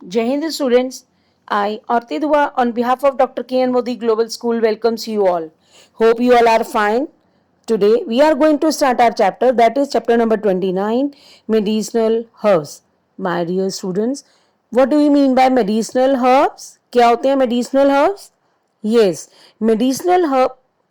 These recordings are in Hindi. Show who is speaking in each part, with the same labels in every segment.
Speaker 1: Jai Hind students, I, Aarti Dua, on behalf of Dr. K.N. Modi Global School, welcomes you all. Hope you all are fine. Today, we are going to start our chapter, that is chapter number 29, Medicinal Herbs. My dear students, what do you mean by medicinal herbs? क्या होते हैं medicinal herbs? Yes,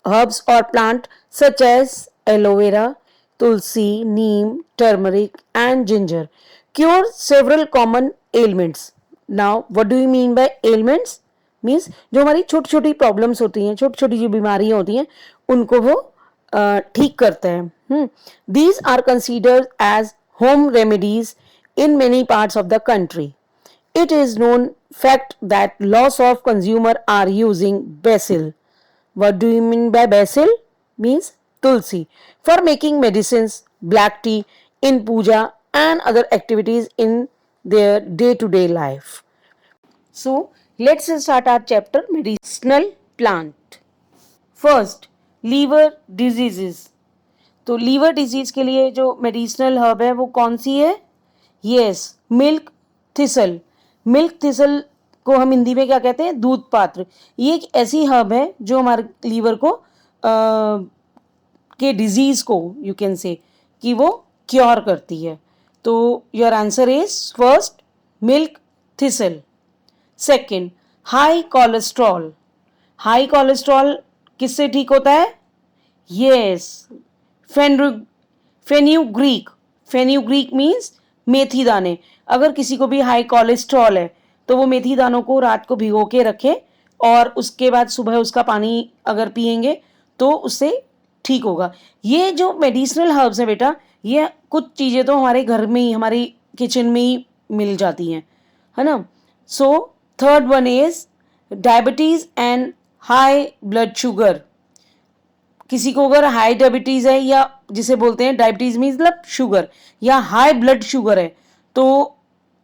Speaker 1: herbs or plant such as aloe vera, tulsi, neem, turmeric, and ginger cure several common ailments. Now, what do you mean by ailments? Means जो हमारी छोटी छोटी प्रॉब्लम्स होती हैं, छोटी छोटी जो बीमारियां होती हैं, उनको वो ठीक करते हैं. These are considered as home remedies in many parts of the country. It is known fact that lots of consumer are using basil. What do you mean by basil? Means tulsi for making medicines, black tea in puja and other activities in their day-to-day life. So let's start our chapter medicinal plant. First, liver diseases. तो लीवर डिजीज के लिए जो मेडिसिनल हर्ब है वो कौन सी है? Yes, milk thistle. Milk thistle को हम हिंदी में क्या कहते हैं? दूध पात्र. ये एक ऐसी हर्ब है जो हमारे लीवर को के डिजीज को यू कैन से कि वो क्योर करती है. तो your answer is first milk thistle. Second, high cholesterol. High cholesterol किससे ठीक होता है? Yes, fenugreek. फेन्यूग्रीक मीन्स मेथी दाने. अगर किसी को भी हाई कोलेस्ट्रॉल है तो वो मेथी दानों को रात को भिगो के रखे और उसके बाद सुबह उसका पानी अगर पिएंगे तो उससे ठीक होगा. ये जो मेडिसिनल हर्ब्स है बेटा, ये कुछ चीज़ें तो हमारे घर में ही, हमारी किचन में ही मिल जाती हैं, है ना. So third one is diabetes and high blood sugar. किसी को अगर हाई डायबिटीज है या जिसे बोलते हैं डायबिटीज मतलब शुगर या हाई ब्लड शुगर है तो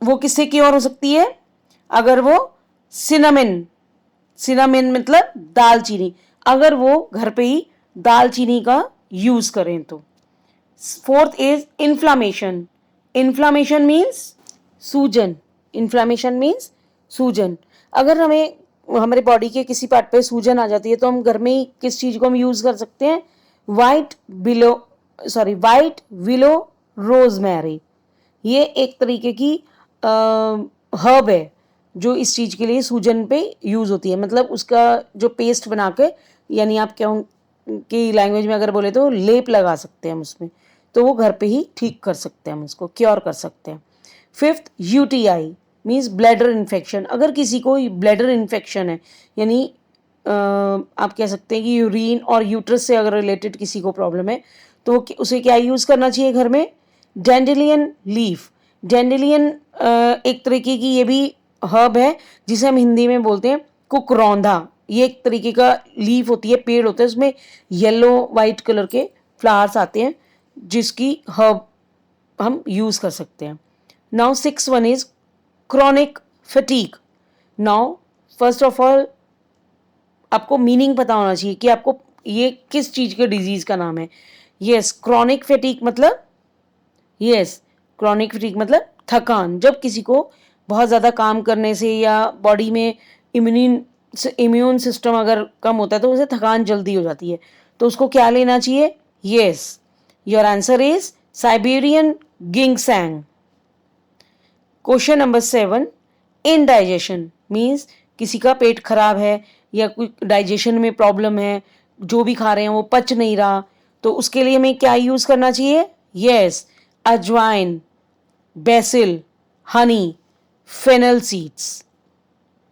Speaker 1: वो किससे क्योर हो सकती है? अगर वो सिनामिन, सिनामिन मतलब दालचीनी, अगर वो घर पे ही दालचीनी का यूज करें तो. Fourth is inflammation. Inflammation means सूजन. इन्फ्लामेशन मीन्स सूजन. अगर हमें हमारे बॉडी के किसी पार्ट पे सूजन आ जाती है तो हम घर में ही किस चीज को हम यूज कर सकते हैं? White willow rosemary. ये एक तरीके की हर्ब है जो इस चीज के लिए सूजन पे यूज होती है. मतलब उसका जो पेस्ट बना के, यानी आप क्या की लैंग्वेज में अगर बोले तो लेप लगा सकते हैं हम उसमें, तो वो घर पे ही ठीक कर सकते हैं, हम उसको क्योर कर सकते हैं. Fifth, UTI means bladder infection. अगर किसी को ब्लैडर इन्फेक्शन है, यानी आप कह सकते हैं कि यूरिन और यूट्रस से अगर रिलेटेड किसी को प्रॉब्लम है तो उसे क्या यूज़ करना चाहिए घर में? Dandelion leaf. डैंडेलियन एक तरीके की ये भी हर्ब है जिसे हम हिंदी में बोलते हैं कुकरौंधा. ये एक तरीके का लीफ होती है, पेड़ होता है, उसमें येलो वाइट कलर के फ्लावर्स आते हैं जिसकी हर्ब हम यूज़ कर सकते हैं. Now six one is chronic fatigue. Now first of all आपको मीनिंग पता होना चाहिए कि आपको ये किस चीज़ के डिजीज़ का नाम है. यस, क्रॉनिक फटीक मतलब, यस, क्रॉनिक फटीक मतलब थकान. जब किसी को बहुत ज़्यादा काम करने से या बॉडी में इम्यून सिस्टम अगर कम होता है तो उसे थकान जल्दी हो जाती है, तो उसको क्या लेना चाहिए? Yes, your answer is Siberian ginseng. Question number 7, indigestion means किसी का पेट खराब है या कोई डाइजेशन में प्रॉब्लम है, जो भी खा रहे हैं वो पच नहीं रहा, तो उसके लिए हमें क्या यूज़ करना चाहिए? Yes, ajwain, basil, honey, fennel seeds.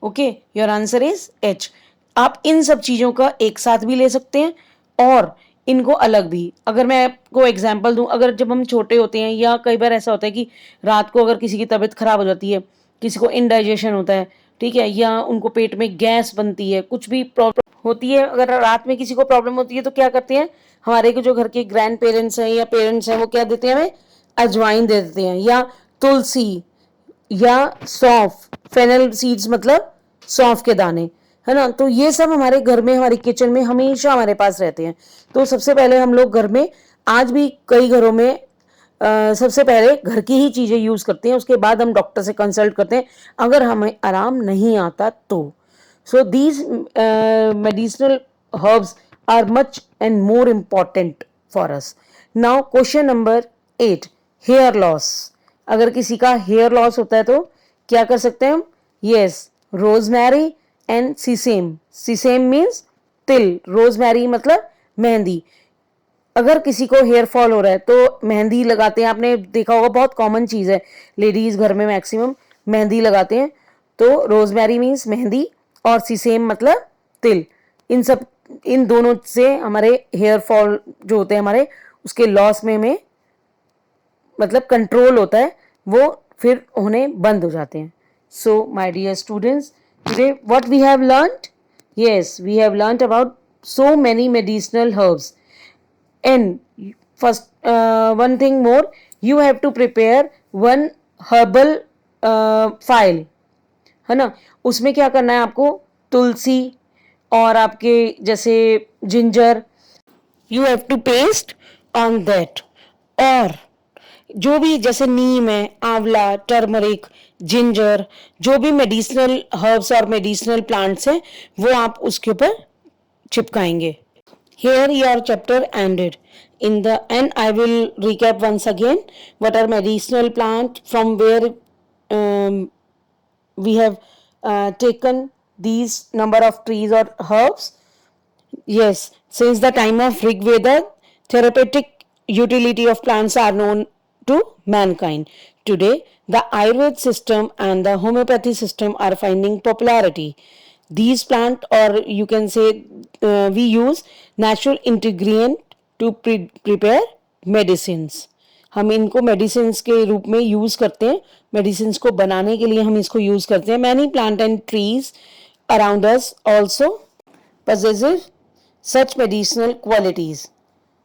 Speaker 1: Okay, your answer is H. आप इन सब चीज़ों का एक साथ भी ले सकते हैं और इनको अलग भी. अगर मैं आपको एग्जांपल दूं, अगर जब हम छोटे होते हैं या कई बार ऐसा होता है कि रात को अगर किसी की तबीयत खराब हो जाती है, किसी को इनडाइजेशन होता है, ठीक है, या उनको पेट में गैस बनती है, कुछ भी प्रॉब्लम होती है, अगर रात में किसी को प्रॉब्लम होती है तो क्या करते हैं हमारे जो घर के ग्रैंड पेरेंट्स हैं या पेरेंट्स हैं, वो क्या देते हैं हमें? अजवाइन दे देते हैं या तुलसी या सौंफ. फेनल सीड्स मतलब सौंफ के दाने, है ना. तो ये सब हमारे घर में, हमारी किचन में हमेशा हमारे पास रहते हैं. तो सबसे पहले हम लोग घर में, आज भी कई घरों में सबसे पहले घर की ही चीज़ें यूज़ करते हैं, उसके बाद हम डॉक्टर से कंसल्ट करते हैं अगर हमें आराम नहीं आता तो. So these medicinal herbs are much and more important for us. Now question number 8, hair loss. अगर किसी का हेयर लॉस होता है तो क्या कर सकते हैं हम? Yes, rosemary and sesame. Sesame means तिल, रोजमेरी मतलब मेहंदी. अगर किसी को हेयर फॉल हो रहा है तो मेहंदी लगाते हैं, आपने देखा होगा, बहुत कॉमन चीज़ है, लेडीज़ घर में मैक्सिमम मेहंदी लगाते हैं. तो रोजमेरी मीन्स मेहंदी और सीसेम मतलब तिल. इन दोनों से हमारे हेयर फॉल जो होते हैं हमारे, उसके लॉस में हमें मतलब कंट्रोल होता है, वो फिर होने बंद हो जाते हैं. So my dear students, today what we have learned? Yes, we have learned about so many medicinal herbs. And first, one thing more, you have to prepare one herbal file, है ना. उसमें क्या करना है आपको? तुलसी और आपके जैसे ginger, you have to paste on that. और जो भी जैसे नीम है, आंवला, टर्मरिक, जिंजर, जो भी मेडिसिनल हर्ब्स और मेडिसिनल प्लांट्स हैं वो आप उसके ऊपर चिपकाएंगे. Here your chapter ended. In the end, I will recap once again what are medicinal plant, from where we have taken these number of trees or herbs. Yes, since the time of Rig Veda, therapeutic utility of plants are known to mankind. Today, the Ayurveda system and the homeopathy system are finding popularity. These plant, or you can say, we use natural ingredient to prepare medicines. हम इनको मेडिसिन के रूप में यूज करते हैं, मेडिसिन को बनाने के लिए हम इसको यूज करते हैं. Many plant and trees around us also possesses such medicinal qualities.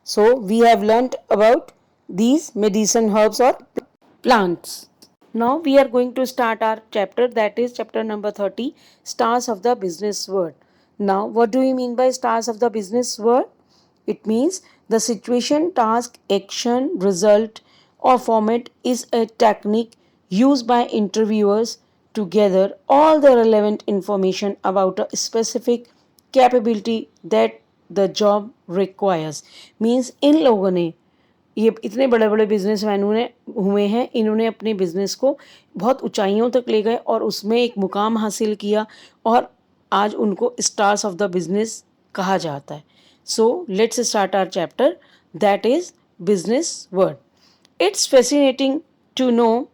Speaker 1: So we have learnt about these medicine herbs or plants. Now we are going to start our chapter, that is chapter number 30, stars of the business world. Now what do we mean by stars of the business world? It means the situation, task, action, result or format is a technique used by interviewers to gather all the relevant information about a specific capability that the job requires. Means इन लोगों ने, ये इतने बड़े बड़े बिजनेसमैन हुए हैं, इन्होंने अपने बिजनेस को बहुत ऊंचाइयों तक ले गए और उसमें एक मुकाम हासिल किया और आज उनको स्टार्स ऑफ द बिजनेस कहा जाता है. So let's start our chapter, that is business word. It's fascinating to know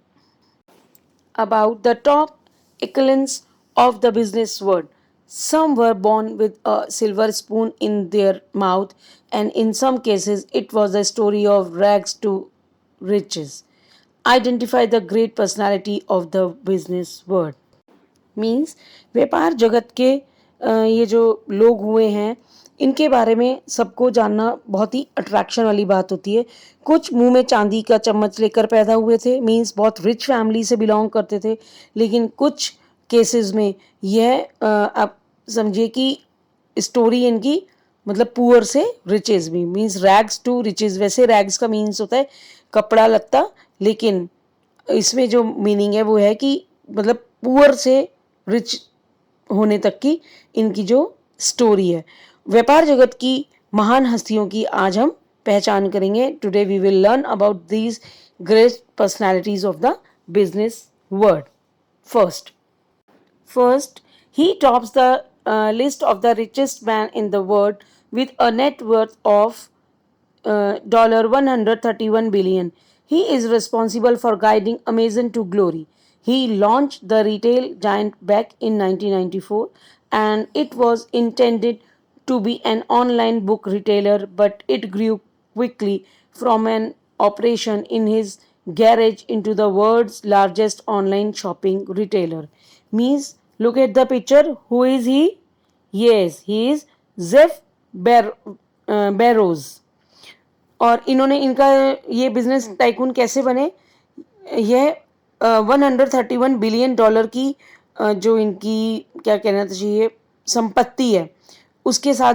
Speaker 1: about the top echelons of the business world. Some were born with a silver spoon in their mouth, and in some cases, it was a story of rags to riches. Identify the great personality of the business world. Means व्यापार जगत के ये जो लोग हुए हैं इनके बारे में सबको जानना बहुत ही अट्रैक्शन वाली बात होती है. कुछ मुंह में चांदी का चम्मच लेकर पैदा हुए थे, मीन्स बहुत रिच फैमिली से बिलोंग करते थे, लेकिन कुछ केसेस में यह आप समझिए कि स्टोरी इनकी मतलब पुअर से रिचेज भी, मीन्स रैग्स टू रिचेज. वैसे रैग्स का मीन्स होता है कपड़ा लत्ता, लेकिन इसमें जो मीनिंग है वो है कि मतलब पुअर से रिच होने तक की इनकी जो स्टोरी है. व्यापार जगत की महान हस्तियों की आज हम पहचान करेंगे. Today we will learn about these great personalities of the business world. First, he tops the list of the richest man in the world with a net worth of $131 billion. He is responsible for guiding Amazon to glory. He launched the retail giant back in 1994 and it was intended to be an online book retailer, but it grew quickly from an operation in his garage into the world's largest online shopping retailer. Means, look at the picture. Who is he? Yes, he is Jeff Bezos. और इन्होंने इनका ये बिजनेस टाइकून कैसे बने? यह $131 बिलियन की जो इनकी क्या कहना चाहिए संपत्ति है, उसके साथ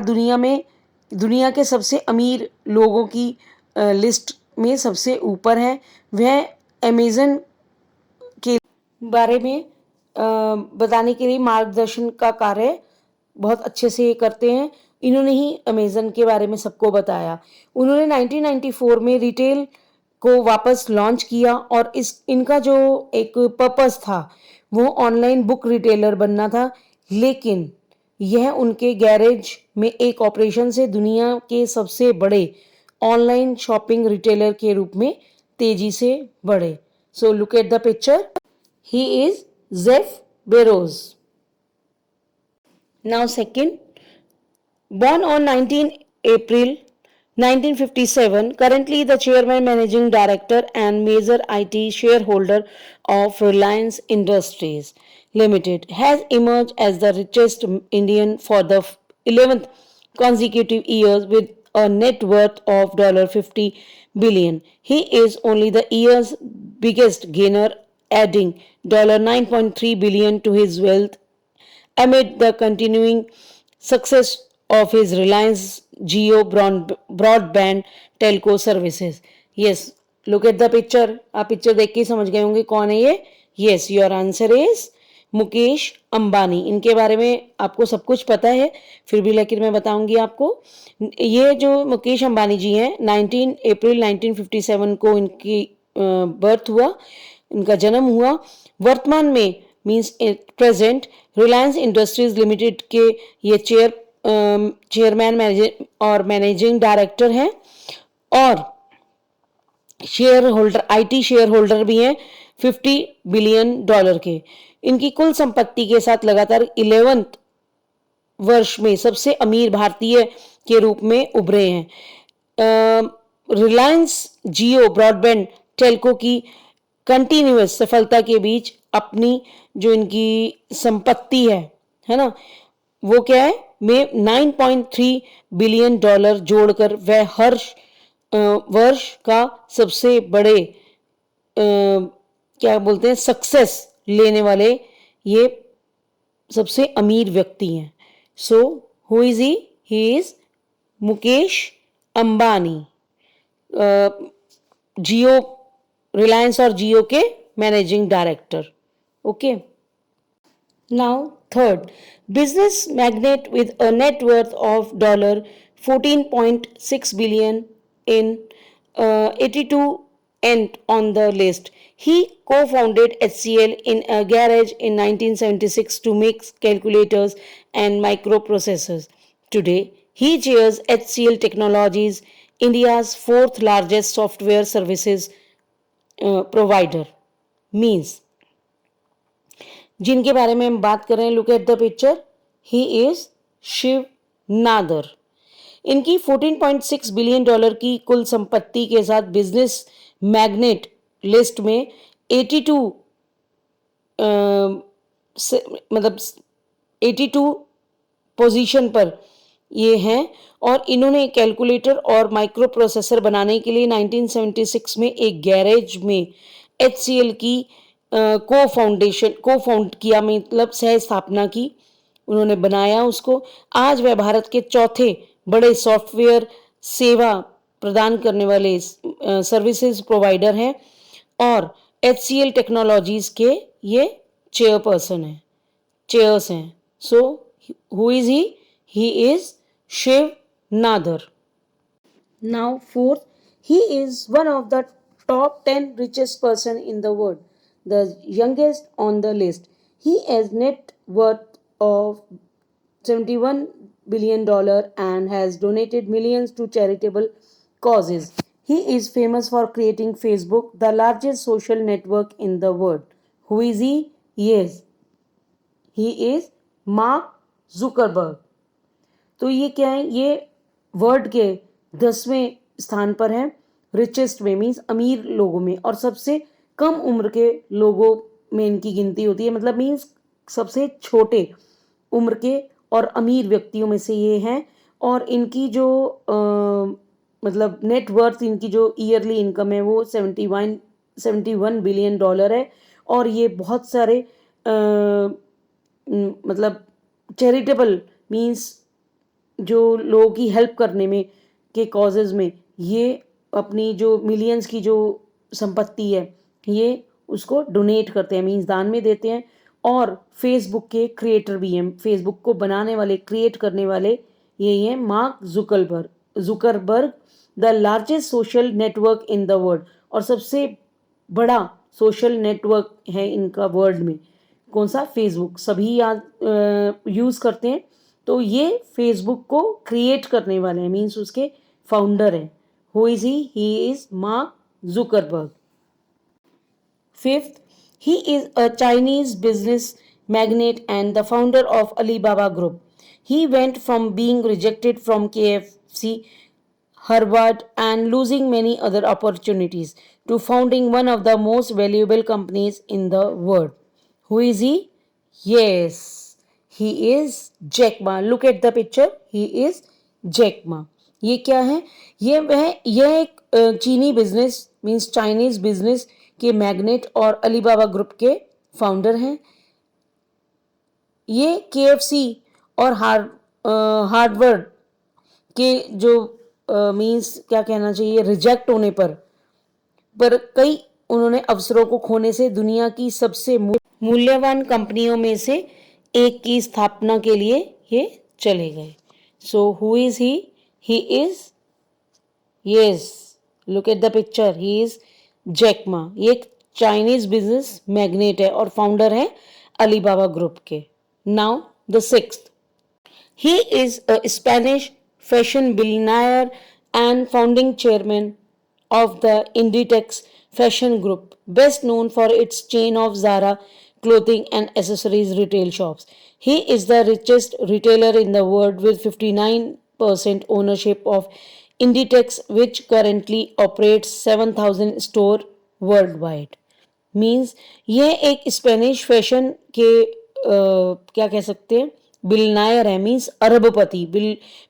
Speaker 1: दुनिया के सबसे अमीर लोगों की लिस्ट में सबसे ऊपर है। वह अमेज़न के बारे में बताने के लिए मार्गदर्शन का कार्य बहुत अच्छे से करते हैं। इन्होंने ही अमेज़न के बारे में सबको बताया। उन्होंने 1994 में रिटेल को वापस लॉन्च किया और इनका जो एक पर्पस था वो ऑनलाइन बुक रिटेलर बनना था, लेकिन यह उनके गैरेज में एक ऑपरेशन से दुनिया के सबसे बड़े ऑनलाइन शॉपिंग रिटेलर के रूप में तेजी से बढ़े। So look at the picture. He is Jeff bureaus. Now second, born on 19 April 1957, currently the chairman, managing director and major IT shareholder of Reliance Industries Limited, has emerged as the richest Indian for the 11th consecutive years with a net worth of $50 billion. He is only the year's biggest gainer, adding $9.3 billion to his wealth amid the continuing success of his Reliance Jio broadband telco services. Yes, look at the picture. आप पिक्चर देख के समझ गए होंगे कौन है ये. Yes, your answer is Mukesh Ambani. इनके बारे में आपको सब कुछ पता है, फिर भी लेकिन मैं बताऊंगी आपको. ये जो मुकेश अंबानी जी हैं, 19 अप्रैल 1957 को इनकी बर्थ हुआ, इनका जन्म हुआ. वर्तमान में means present Reliance industries limited के ये चेयरमैन और मैनेजिंग डायरेक्टर हैं और share holder, IT share holder भी हैं $50 बिलियन के. इनकी कुल संपत्ति के साथ लगातार 11th वर्ष में सबसे अमीर भारतीय के रूप में उभरे हैं. रिलायंस जियो ब्रॉडबैंड टेल्को की कंटिन्यूअस सफलता के बीच अपनी जो इनकी संपत्ति है ना, वो क्या है, में $9.3 बिलियन जोड़कर वह हर वर्ष का सबसे बड़े क्या बोलते हैं सक्सेस लेने वाले ये सबसे अमीर व्यक्ति हैं. So who is he is Mukesh Ambani, Jio, Reliance और जियो के managing director. Okay. Now, third, business magnate with a net worth of $14.6 billion in 82 th on the list. He co-founded HCL in a garage in 1976 to make calculators and microprocessors. Today, he chairs HCL Technologies, India's fourth largest software services provider. Means जिनके बारे में हम बात कर रहे हैं, look at the picture. He is Shiv Nadar. इनकी $14.6 बिलियन की कुल संपत्ति के साथ बिजनेस मैग्नेट लिस्ट में 82 मतलब 82 पोजीशन पर ये हैं और इन्होंने कैलकुलेटर और माइक्रो प्रोसेसर बनाने के लिए 1976 में एक गैरेज में HCL की को फाउंड किया, मतलब सह स्थापना की, उन्होंने बनाया उसको. आज वह भारत के चौथे बड़े सॉफ्टवेयर सेवा प्रदान करने वाले सर्विसेज प्रोवाइडर हैं और HCL टेक्नोलॉजीज के ये चेयर्स हैं. So who is he is Shiv Nadar. Now fourth, he is one of the top 10 richest person in the world, the youngest on the list. He has net worth of $71 billion and has donated millions to charitable causes. He is famous for creating Facebook, the largest social network in the world. Who is he? Yes, he is mark Zuckerberg. तो ये क्या है, ये वर्ल्ड के 10वें स्थान पर है रिचेस्ट में, मीन्स अमीर लोगों में, और सबसे कम उम्र के लोगों में इनकी गिनती होती है, मतलब मीन्स सबसे छोटे उम्र के और अमीर व्यक्तियों में से ये हैं. और इनकी जो मतलब नेट वर्थ, इनकी जो ईयरली इनकम है वो $71 बिलियन है. और ये बहुत सारे मतलब चैरिटेबल मीन्स जो लोगों की हेल्प करने में के कॉजेज़ में ये अपनी जो मिलियंस की जो संपत्ति है ये उसको डोनेट करते हैं, मीन्स दान में देते हैं। और फेसबुक के क्रिएटर भी हैं, फेसबुक को बनाने वाले, क्रिएट करने वाले यही हैं, mark Zuckerberg, the largest social network in the world. और सबसे बड़ा सोशल नेटवर्क है इनका वर्ल्ड में, कौन सा? फेसबुक। सभी याद यूज़ करते हैं। तो ये फेसबुक को क्रिएट करने वाले हैं, मीन्स उसके फाउंडर हैं। Who is he is mark Zuckerberg. Fifth, he is a Chinese business magnate and the founder of Alibaba Group. He went from being rejected from KFC, Harvard, and losing many other opportunities to founding one of the most valuable companies in the world. Who is he? Yes, he is Jack Ma. Look at the picture. He is Jack Ma. ये क्या है? यह एक चीनी बिजनेस, मीन्स चाइनीज बिजनेस के मैग्नेट और अलीबाबा ग्रुप के फाउंडर हैं। ये केएफसी और हार्वर्ड के जो मीन्स क्या कहना चाहिए, रिजेक्ट होने पर कई उन्होंने अवसरों को खोने से दुनिया की सबसे मूल्यवान कंपनियों में से एक की स्थापना के लिए ये चले गए। So who is he? He is, yes, look at the picture, he is Jack Ma. ये एक चाइनीज बिजनेस मैग्नेट है और फाउंडर है अलीबाबा ग्रुप के। Now the sixth, he is a Spanish fashion billionaire and founding chairman of the Inditex fashion group, best known for its chain of Zara clothing and accessories retail shops. He is the richest retailer in the world with 59% ownership of Inditex, which currently operates 7,000 stores worldwide. Means ये एक स्पेनिश फैशन के क्या कह सकते हैं, बिलनायर है, मीन्स अरबपति।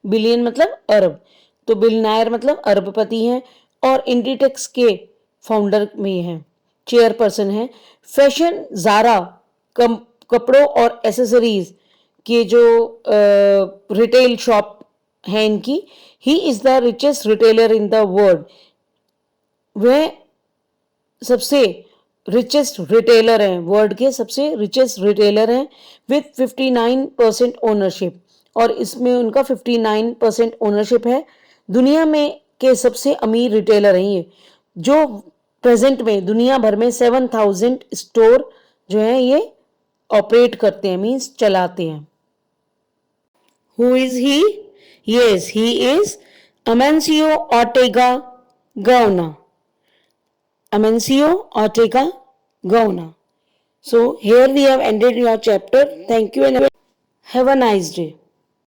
Speaker 1: बिलियन मतलब अरब, तो बिलनायर मतलब अरबपति हैं और इंडिटेक्स के फाउंडर में हैं, चेयरपर्सन हैं। फैशन जारा कपड़ों और एसेसरीज के जो रिटेल शॉप है इनकी, he is the richest retailer in the world. वह सबसे रिचेस्ट रिटेलर हैं, वर्ल्ड के सबसे रिचेस्ट रिटेलर हैं विथ 59% ओनरशिप, और इसमें उनका 59% ओनरशिप है। दुनिया में के सबसे अमीर रिटेलर हैं ये, जो प्रेजेंट में दुनिया भर में 7,000 स्टोर जो है ये ऑपरेट करते हैं, मीन्स चलाते हैं। Who is he? Yes, he is Amancio Ortega Gauna. Amancio Ortega Gauna. So here we have ended your chapter. Thank you and have a nice day.